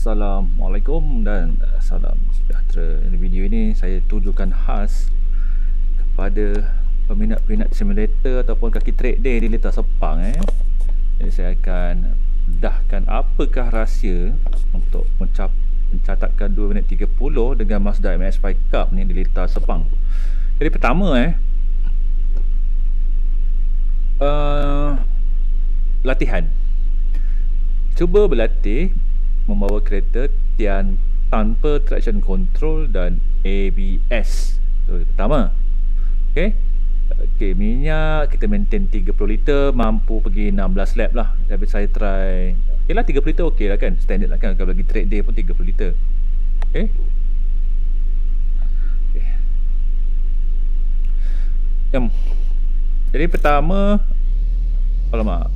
Assalamualaikum dan salam sejahtera. Di video ini saya tujukan khas kepada peminat-peminat simulator ataupun kaki track day di Lita Sepang. Jadi saya akan dahkan apakah rahsia untuk mencatatkan 2 minit 30 dengan Mazda MX-5 Cup ni di Lita Sepang. Jadi pertama latihan. Cuba berlatih membawa kereta tanpa traction control dan ABS. Itu pertama. Okey, minyak kita maintain 30 liter, mampu pergi 16 lap lah. Tapi saya try, okey lah 30 liter okey lah kan, standard lah kan. Kalau lagi track day pun 30 liter. Okey. Jadi pertama, alamak,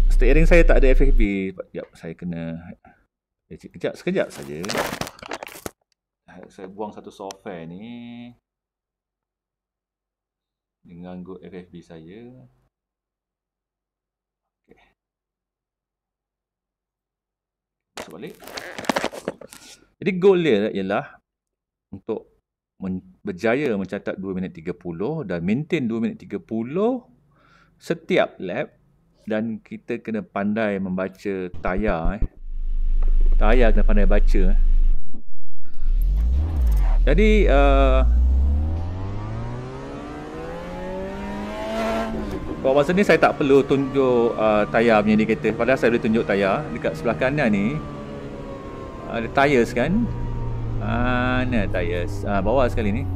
steering saya tak ada FFB. Sekejap, saya kena sekejap saja. Saya buang satu software ni, mengganggu FFB saya. Okey, masuk balik. Jadi goal dia ialah untuk berjaya mencatat 2 minit 30 dan maintain 2 minit 30 setiap lap. Dan kita kena pandai membaca tayar. Tayar kena pandai baca. Jadi pada masa ni saya tak perlu tunjuk tayar punya indikator. Padahal saya boleh tunjuk tayar. Dekat sebelah kanan ni ada tires kan. Mana tires? Bawah sekali ni.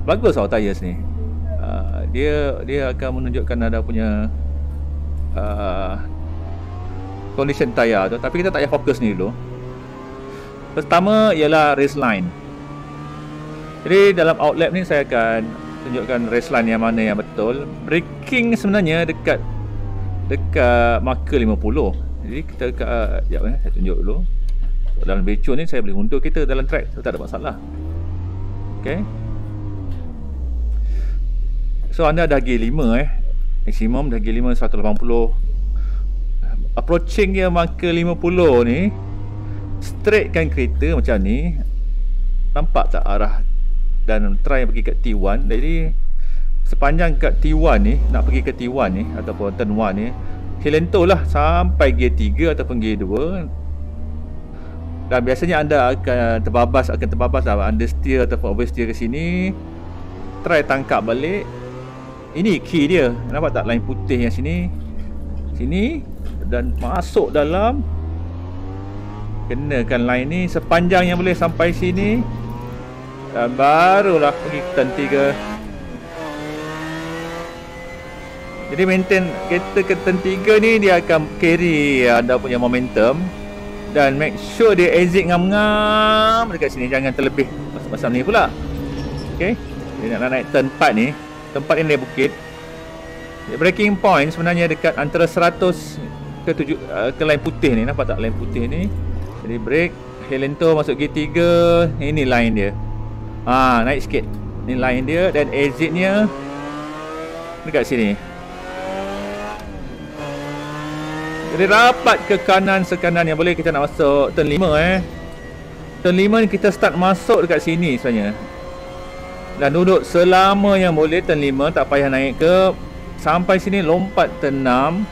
Bagus tau tires ni. Dia akan menunjukkan ada punya condition tayar tu. Tapi kita tak payah fokus ni dulu. Pertama ialah race line. Jadi dalam outlap ni saya akan tunjukkan race line yang mana yang betul. Braking sebenarnya dekat marker 50. Jadi kita sekejap saya tunjuk dulu. Dalam beco ni saya boleh undur kita dalam track, so tak ada masalah. Okay, so anda dah gear 5 maksimum dah gear 5 180. Approaching dia marker 50 ni, straightkan kereta macam ni. Nampak tak arah? Dan try pergi kat T1. Jadi sepanjang kat T1 ni, nak pergi ke T1 ni ataupun turn 1 ni, Hilento lah sampai gear 3 ataupun gear 2. Dan biasanya anda akan terbabas lah, understeer ataupun oversteer ke sini. Try tangkap balik. Ini key dia. Nampak tak line putih yang sini? Sini. Dan masuk dalam. Kenakan line ni sepanjang yang boleh sampai sini. Dan barulah pergi turn 3. Jadi maintain kereta ke turn 3 ni, dia akan carry anda punya momentum. Dan make sure dia exit ngam-ngam dekat sini. Jangan terlebih pasal ni pula. Okay, dia nak naik turn 4 ni. Turn 4 ni dia bukit. Braking point sebenarnya dekat antara 100 ke 7 ke line putih ni. Nampak tak line putih ni? Jadi brake, Hilento masuk gear 3. Ini line dia. Naik sikit. Ini line dia. Dan exitnya dekat sini. Jadi rapat ke kanan sekanan yang boleh kita nak masuk turn 5 Turn 5 ni kita start masuk dekat sini sebenarnya. Dan duduk selama yang boleh turn 5, tak payah naik ke. Sampai sini lompat turn 6.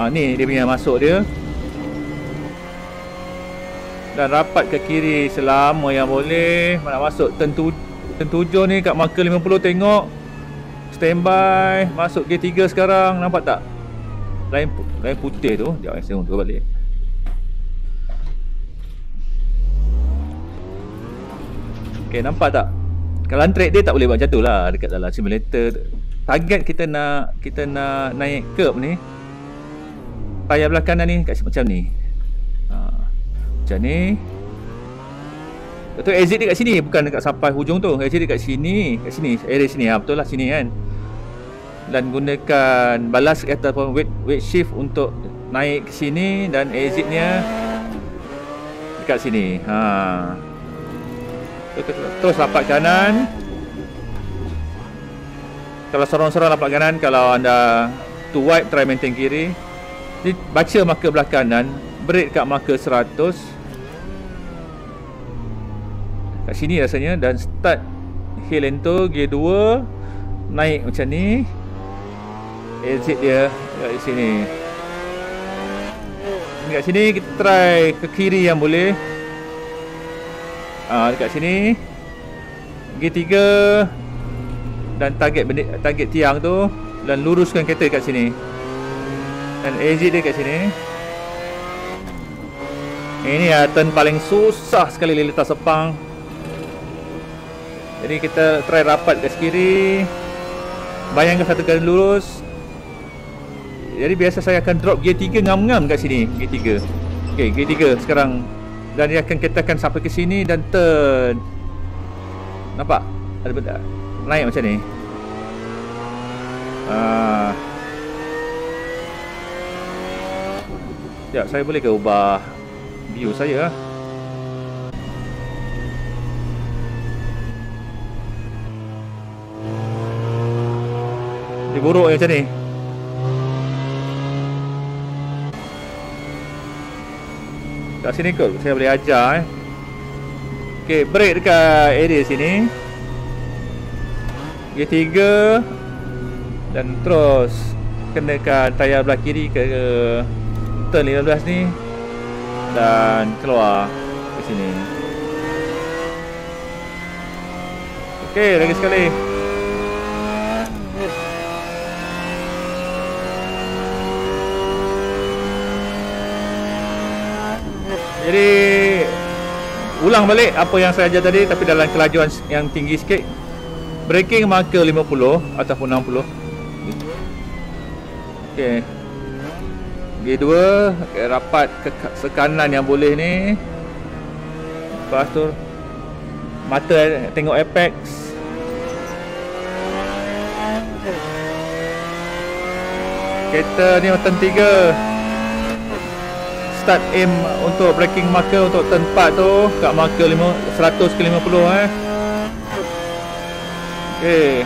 Ni dia punya masuk dia. Dan rapat ke kiri selama yang boleh. Nak masuk turn 7 ni kat marker 50, tengok. Standby, masuk gear 3 sekarang. Nampak tak? Line putih tu. Sekejap saya undur balik. Okay, nampak tak? Kalau track dia tak boleh buat macam tu lah. Dekat dalam simulator, target kita nak naik curb ni, tayar belah kanan ni kat macam ni. Macam ni. Betul, exit dia kat sini, bukan dekat sampai hujung tu. Exit dia kat sini. Kat sini, area sini. Betul lah, sini kan. Dan gunakan balas ataupun weight shift untuk naik ke sini. Dan exitnya dekat sini. Terus lapat kanan. Kalau sorong-sorong lapat kanan. Kalau anda too wide, try maintain kiri. Jadi baca marker belah kanan. brake kat marker 100 kat sini rasanya, dan start hill lento gear 2, naik macam ni, exit dia kat sini. Dekat sini kita try ke kiri yang boleh. Dekat sini gear 3 dan target tiang tu, dan luruskan kereta kat sini dan exit dia kat sini. Ini turn paling susah sekali lintas Sepang. Jadi kita try rapat ke kiri. Bayangkan satu kali lurus. Jadi biasa saya akan drop gear 3 ngam-ngam kat sini, gear 3. Okey, gear 3 sekarang, dan dia akan kita akan sampai ke sini dan turn. Nampak? Ada benda naik macam ni. Sekejap, saya boleh ke ubah view saya? Dia buruk macam ni. Kat sini kot saya boleh ajar. Okey, brake dekat area sini. Gear 3 dan terus kenakan tayar belah kiri ke turn 15 ni dan keluar ke sini. Okey, lagi sekali. Jadi ulang balik apa yang saya ajar tadi, tapi dalam kelajuan yang tinggi sikit. Braking marker 50 ataupun 60. Okey. Gear 2 rapat ke sekanan yang boleh ni. Lepas tu mata tengok apex. Kereta ni turn 3. Start aim untuk braking marker untuk turn 4 tu kat marker 100 ke 50 Okey.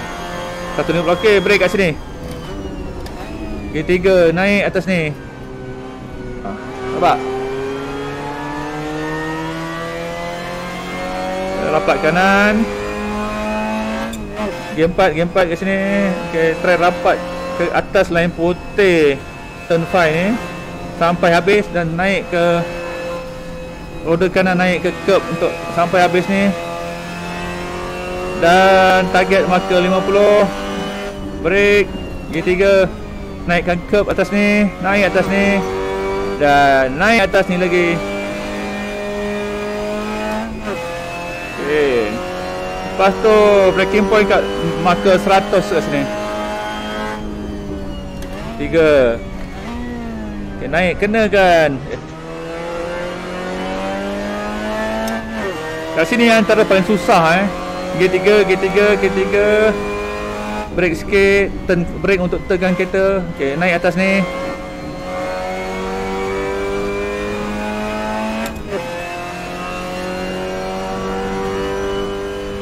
150. Okey, brake kat sini. Gear 3 naik atas ni. Nampak? Rapat kanan. Gear 4 kat sini. Okey, try rapat ke atas line putih turn 5 ni sampai habis dan naik ke roda kanan, naik ke curb untuk sampai habis ni. Dan target marker 50. Brake gear 3, naikkan curb atas ni, naik atas ni dan naik atas ni lagi. Okey. Lepas tu braking point kat marker 100 kat sini. 3. Okay, naik kenakan. Kat sini antara paling susah Gear 3. Brake sikit, turn brake untuk tekan kereta. Okey, naik atas ni.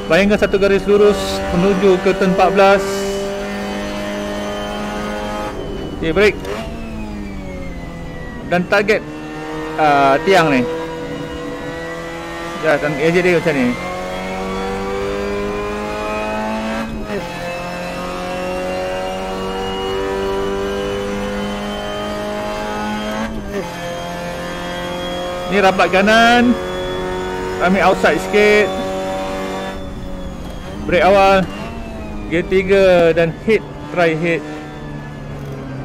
Bayangkan satu garis lurus menuju ke turn 14. Okey, brake. Dan target tiang ni. Ya, dan exit dia macam ni. Ni rapat kanan. Ambil outside sikit. Brake awal. Gear 3 dan hit. Try hit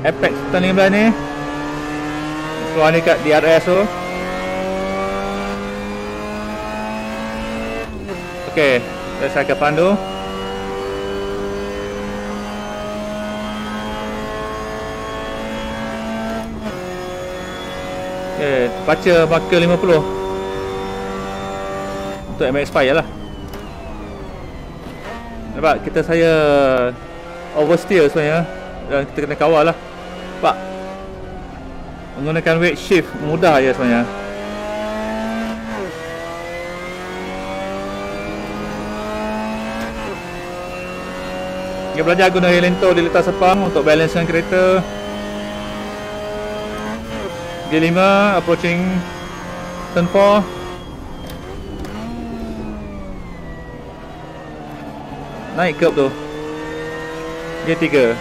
apex turn 15 ni. Keluar ni kat DRS tu. Okey, saya akan pandu. Okey, baca marker 50 untuk MX-5 lah. Nampak kita saya oversteer sebenarnya dan kita kena kawal lah. Nampak? Menggunakan weight shift mudah je sebenarnya. Kita belajar guna hill lento di lintas Sepang untuk balancekan kereta. Gear 5 approaching turn 4. Naik curb tu. Gear 3.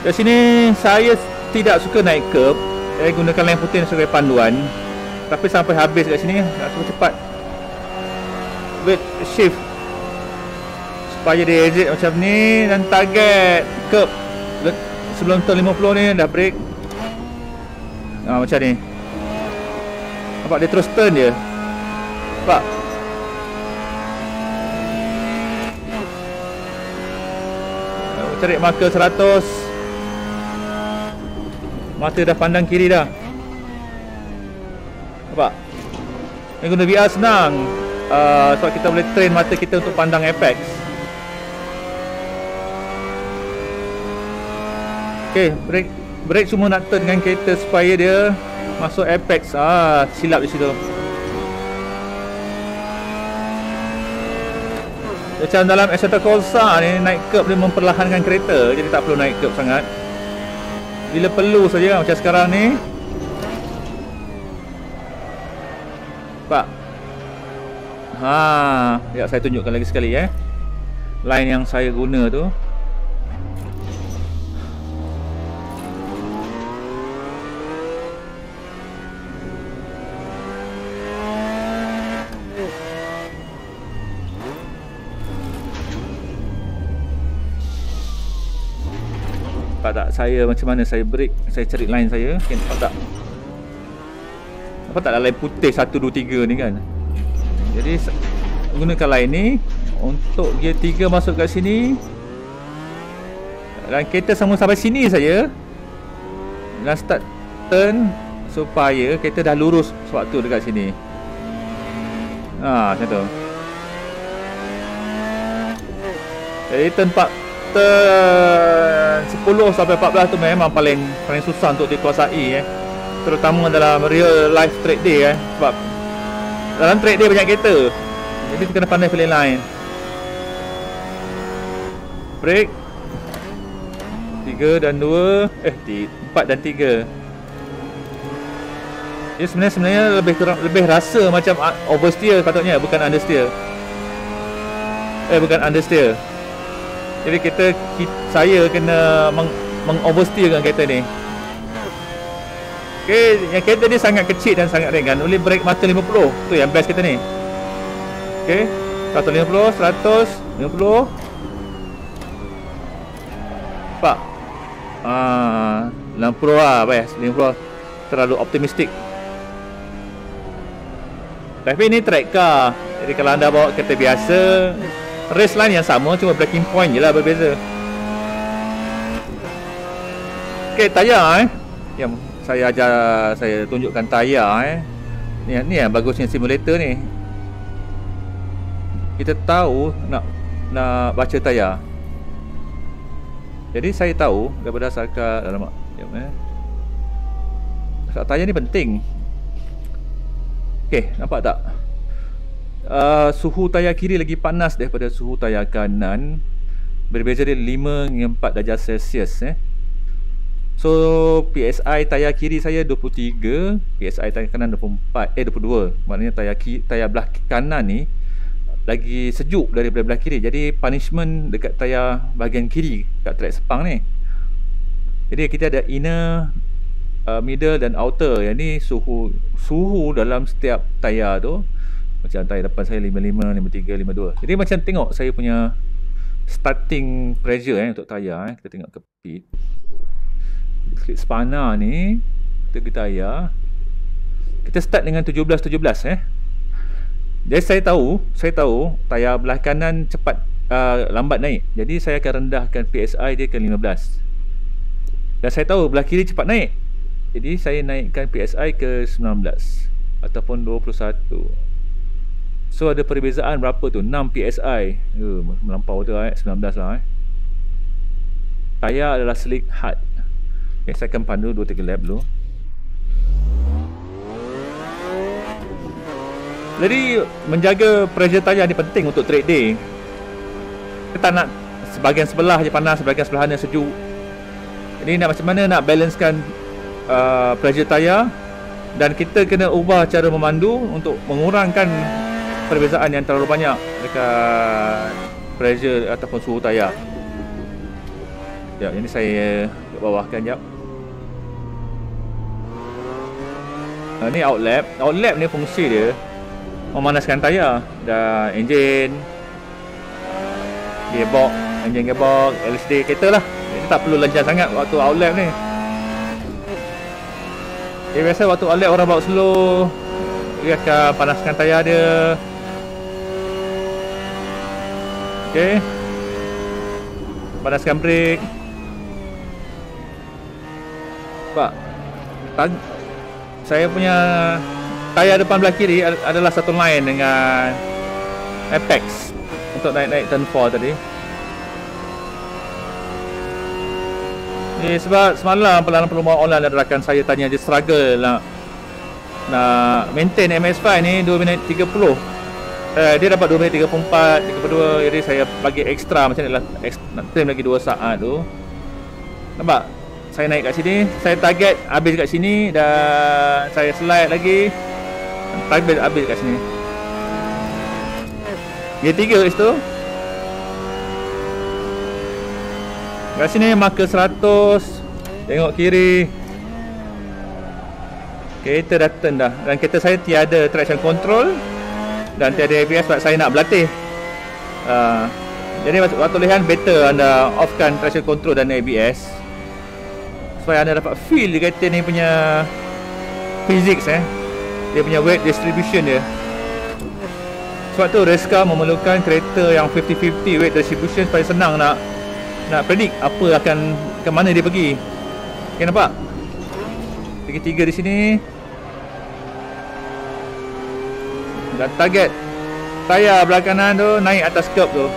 Dari sini saya tidak suka naik curb. Saya gunakan line putih sebagai panduan. Tapi sampai habis kat sini nak cuba cepat. Wait, shift supaya dia exit macam ni dan target curb sebelum turn 50 ni dah brake. Macam ni. Nampak dia terus turn je. Nampak? Cari marker 100. Mata dah pandang kiri dah. Nampak? Yang guna VR senang. Sebab kita boleh train mata kita untuk pandang apex. Okay, brake semua nak turn dengan kereta supaya dia masuk apex. Silap di situ. Macam dalam Assetto Corsa ni, naik curb dia memperlahankan kereta. Jadi tak perlu naik curb sangat. Bila perlu saja, macam sekarang ni. Nampak? Ya, saya tunjukkan lagi sekali line yang saya guna tu. Nampak tak saya macam mana saya brake, saya cari line saya. Okay, nampak tak? Nampak tak line putih 1, 2, 3 ni kan? Jadi gunakan line ni untuk gear 3 masuk kat sini. Dan kereta sama sampai sini saja. Dan start turn supaya kereta dah lurus sewaktu dekat sini. Macam tu. Jadi turn 10 sampai 14 tu memang paling susah untuk dikuasai terutama dalam real life track day sebab dalam track day banyak kereta. Jadi kita kena pandai pilih line. Brake 3 dan 2 4 dan 3. Jadi sebenarnya lebih rasa macam oversteer patutnya, bukan understeer. Bukan understeer. Jadi saya kena oversteer dengan kereta ni. Okay, yang kereta ni sangat kecil dan sangat ringan. Boleh brake mata 50. Tu yang best kereta ni. Okay, 150, 150. Nampak? 60 lah best. 50 terlalu optimistik. Tapi ni track car. Jadi kalau anda bawa kereta biasa, race line yang sama, cuma braking point je lah berbeza. Okay, tayar yang saya tunjukkan tayar ni yang bagusnya simulator ni. Kita tahu nak baca tayar. Jadi saya tahu berdasarkan tayar ni penting. Okay, nampak tak? Suhu tayar kiri lagi panas daripada suhu tayar kanan. Berbeza dia 5 hingga 4 darjah Celsius So PSI tayar kiri saya 23, PSI tayar kanan 22. Maknanya tayar belah kanan ni lagi sejuk daripada belah kiri. Jadi punishment dekat tayar bahagian kiri kat track Sepang ni. Jadi kita ada inner, middle dan outer. Yang ni suhu dalam setiap tayar tu. Macam tayar depan saya 55, 53, 52. Jadi macam tengok saya punya starting pressure untuk tayar. Kita tengok ke pit. Spana ni kita pergi tayar. Kita start dengan 17. Jadi saya tahu tayar belah kanan cepat lambat naik. Jadi saya akan rendahkan PSI dia ke 15. Dan saya tahu belah kiri cepat naik. Jadi saya naikkan PSI ke 19 ataupun 21. So ada perbezaan berapa tu? 6 PSI. Melampau tu 19 lah Tayar adalah slick hard. Okay, saya akan pandu 2-3 lap dulu. Jadi menjaga pressure tayar ni penting untuk track day. Kita tak nak sebahagian sebelah je panas, sebahagian sebelah ni sejuk. Jadi nak macam mana nak balancekan pressure tayar, dan kita kena ubah cara memandu untuk mengurangkan perbezaan yang terlalu banyak dekat pressure ataupun suhu tayar. Sekejap, ini saya bawahkan sekejap. Ni outlap. Outlap ni fungsi dia memanaskan tayar dan enjin, gearbox, enjin gearbox, LCD kereta lah. Ini tak perlu lancar sangat waktu outlap ni. Biasa waktu outlap orang bawa slow, dia akan panaskan tayar dia. Okay, panaskan brake. Pak, saya punya tayar depan belah kiri adalah satu line dengan apex untuk naik-naik turn 4 tadi. Sebab semalam pelan-pelan online ada rakan saya tanya dia struggle nak maintain MS5 ni 2 minit 30. Dia dapat 2 minit 34, 32. Jadi saya bagi ekstra macam ni lah, nak trim lagi 2 saat tu. Nampak? Saya naik kat sini, saya target habis kat sini dan saya slide lagi, target habis kat sini. Gear 3 kat situ. Kat sini marker 100. Tengok kiri, kereta dah turn dah. Dan kereta saya tiada traction control dan tiada ABS sebab saya nak berlatih. Jadi waktu latihan better anda offkan traction control dan ABS supaya anda dapat feel kereta ni punya physics, dia punya weight distribution dia. Sebab tu race car memerlukan kereta yang 50-50 weight distribution supaya senang nak predict apa akan ke mana dia pergi. Okay, nampak? Tiga-tiga di sini. Dan target tayar belah kanan tu naik atas curb tu.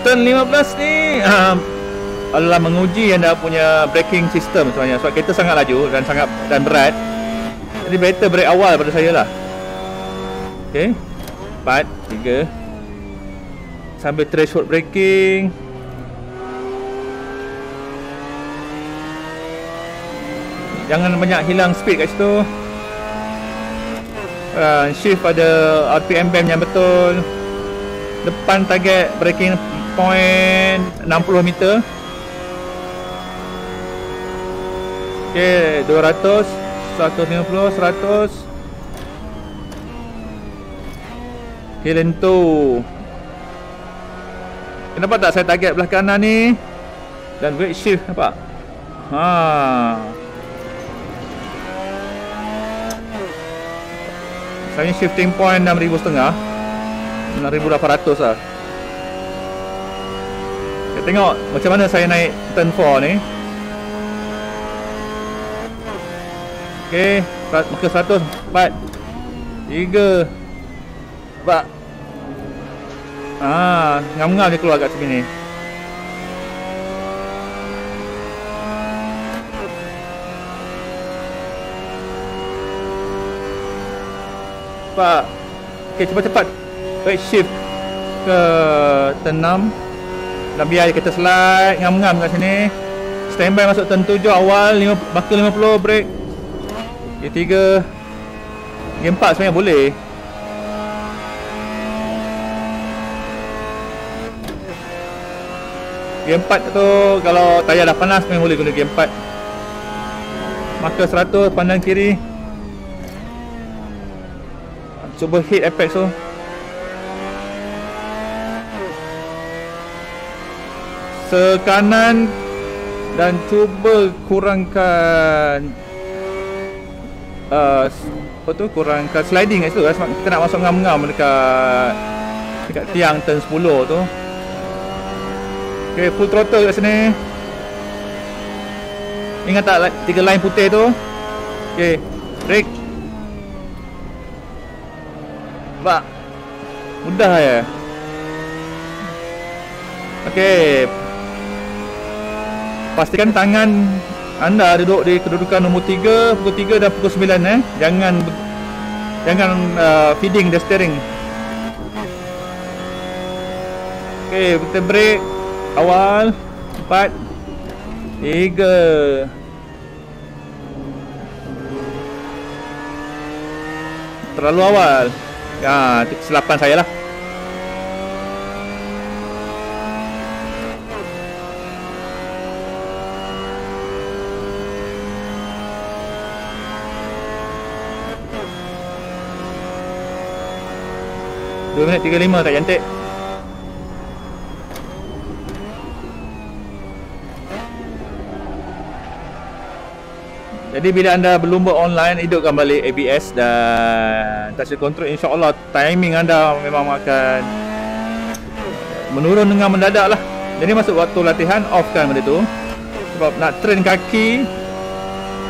Turn 15 ni adalah menguji anda punya braking system sebenarnya. Sebab kereta sangat laju dan berat. Jadi better brake awal pada saya lah. Okay, 4, 3. Sambil threshold braking. Jangan banyak hilang speed kat situ. Shift pada RPM band yang betul. Depan target braking point 60 meter. Okay, 200, 150, 100. Okay, lento. Nampak tak saya target belah kanan ni? Dan weight shift, nampak? Saya shifting point 6,500, 6,800 lah. Kita tengok macam mana saya naik turn 4 ni. Okay, muka 100, 4, 3, 4. Ngam-ngam dia keluar kat sini. Pak. Okay, cepat-cepat right shift ke turn 6. Dan biar kita slide ngam-ngam kat sini. Standby masuk turn 7 awal, marker 50 brake. Gear 3. Gear 4 sebenarnya boleh. Gear 4 tu kalau tayar dah panas memang boleh guna gear 4. Marker 100, pandang kiri. Cuba hit apex tu. Sekanan dan cuba kurangkan kurangkan sliding kat situ sebab kita nak masuk ngam-ngam dekat tiang turn 10 tu. Okay, full throttle kat sini. Ingat tak 3 line putih tu? Okay, brake. Pak, mudah ya. Okay, pastikan tangan anda duduk di kedudukan nombor 3, pukul 3 dan pukul 9 Jangan feeding the steering. Okey, kita break awal. 4 3. Terlalu awal. Kesilapan saya lah. Minit 35 tak cantik. Jadi bila anda berlumba online, hidupkan balik ABS dan traction control, insya-Allah timing anda memang akan menurun dengan mendadak lah. Jadi masuk waktu latihan, offkan benda tu. Sebab nak train kaki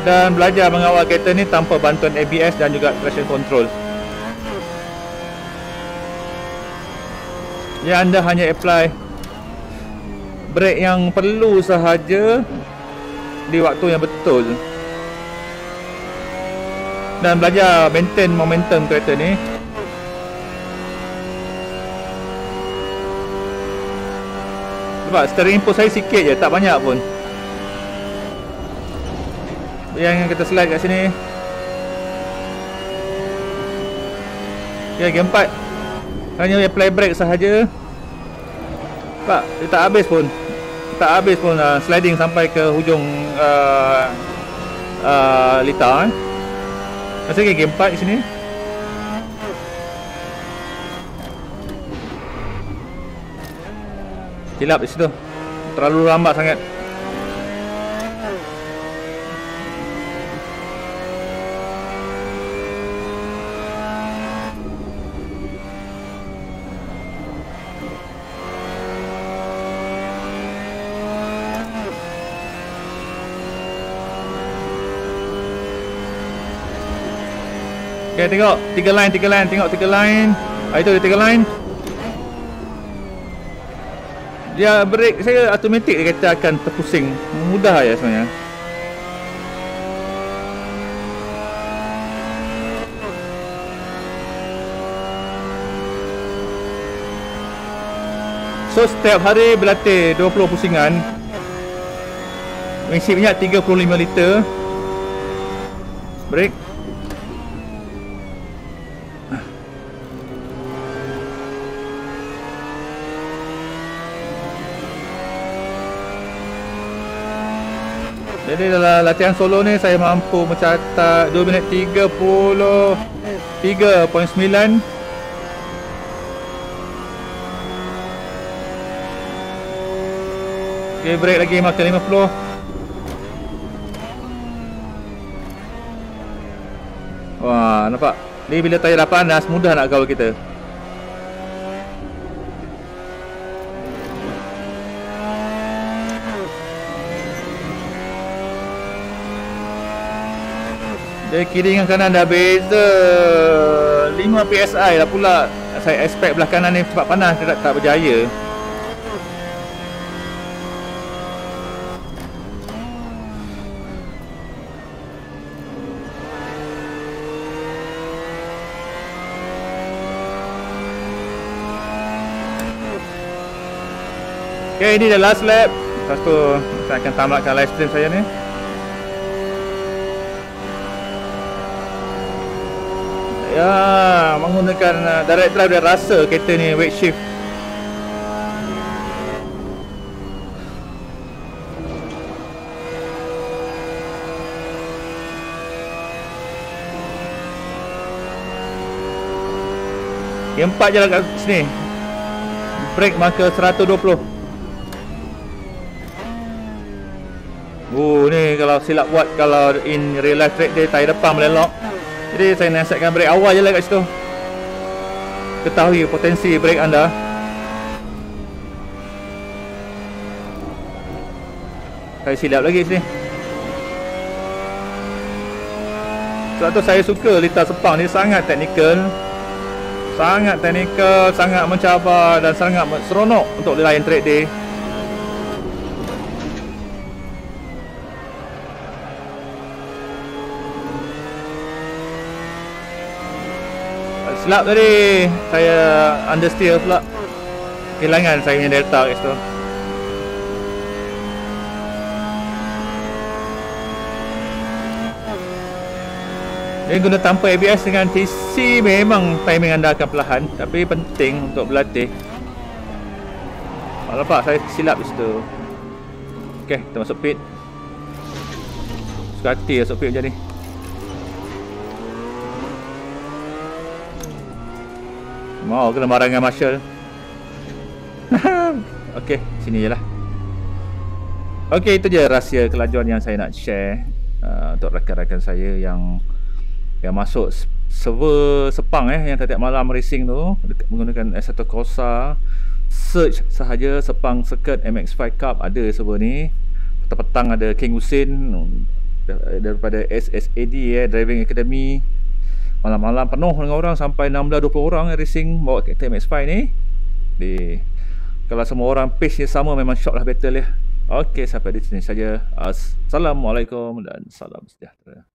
dan belajar mengawal kereta ni tanpa bantuan ABS dan juga traction control. Ya, anda hanya apply brake yang perlu sahaja di waktu yang betul. Dan belajar maintain momentum kereta ni. Sebab steering input saya sikit je, tak banyak pun. Yang kita slide kat sini. Okay, game 4 hanya apply brake sahaja. Pak, dia tak habis pun. Sliding sampai ke hujung litar. Masih lagi game 4 di sini. Silap di situ. Terlalu lambat sangat. Okay, tengok 3 line, tengok 3 line. Itu dia 3 line. Dia brake saya automatik, dia kata akan terpusing. Mudah je sebenarnya. So setiap hari berlatih 20 pusingan. Mengisi minyak 35 liter. Brake. Jadi dalam latihan solo ni saya mampu mencatat 2 minit 33.9. Okay, break lagi markah 50. Wah, nampak? Ni bila tayar dah panas, mudah nak gaul kita. Dari kiri dengan kanan dah beza 5 PSI lah pula. Saya expect belah kanan ni cepat panas, dia tak berjaya. Okay, ini dah last lap. Lepas tu saya akan tamatkan live stream saya ni. Ya, menggunakan direct drive dia rasa kereta ni weight shift. Yang 4 je lah kat sini. Brake marker 120. Ni kalau silap buat, kalau in real life track dia tayar depan melelok. Jadi saya nasihatkan brake awal je lah kat situ. Ketahui potensi brake anda. Saya silap lagi sini. Sebab tu saya suka litar Sepang ni, sangat teknikal. Sangat teknikal, sangat mencabar dan sangat seronok untuk layan track day. Silap tadi, saya understeer pula. Kehilangan saya punya Delta kat situ. Dia guna tanpa ABS dengan TC memang timing anda akan perlahan, tapi penting untuk berlatih. Nampak saya silap di situ. Okey, kita masuk pit. Suka hati masuk pit macam ni. Mau kena marah dengan Marshall. Okey, sini je lah. Okey, itu je rahsia kelajuan yang saya nak share untuk rakan-rakan saya yang masuk server Sepang yang tiap malam racing tu menggunakan S1 Corsa. Search sahaja Sepang Circuit MX5 Cup, ada server ni. Petang-petang ada King Hussein daripada SSAD Driving Academy. Malam-malam penuh dengan orang, sampai 16-20 orang racing bawa kereta MX5 ni. Kalau semua orang pace dia sama, memang shock lah battle ya. Okey, sampai di sini saja. Assalamualaikum dan salam sejahtera.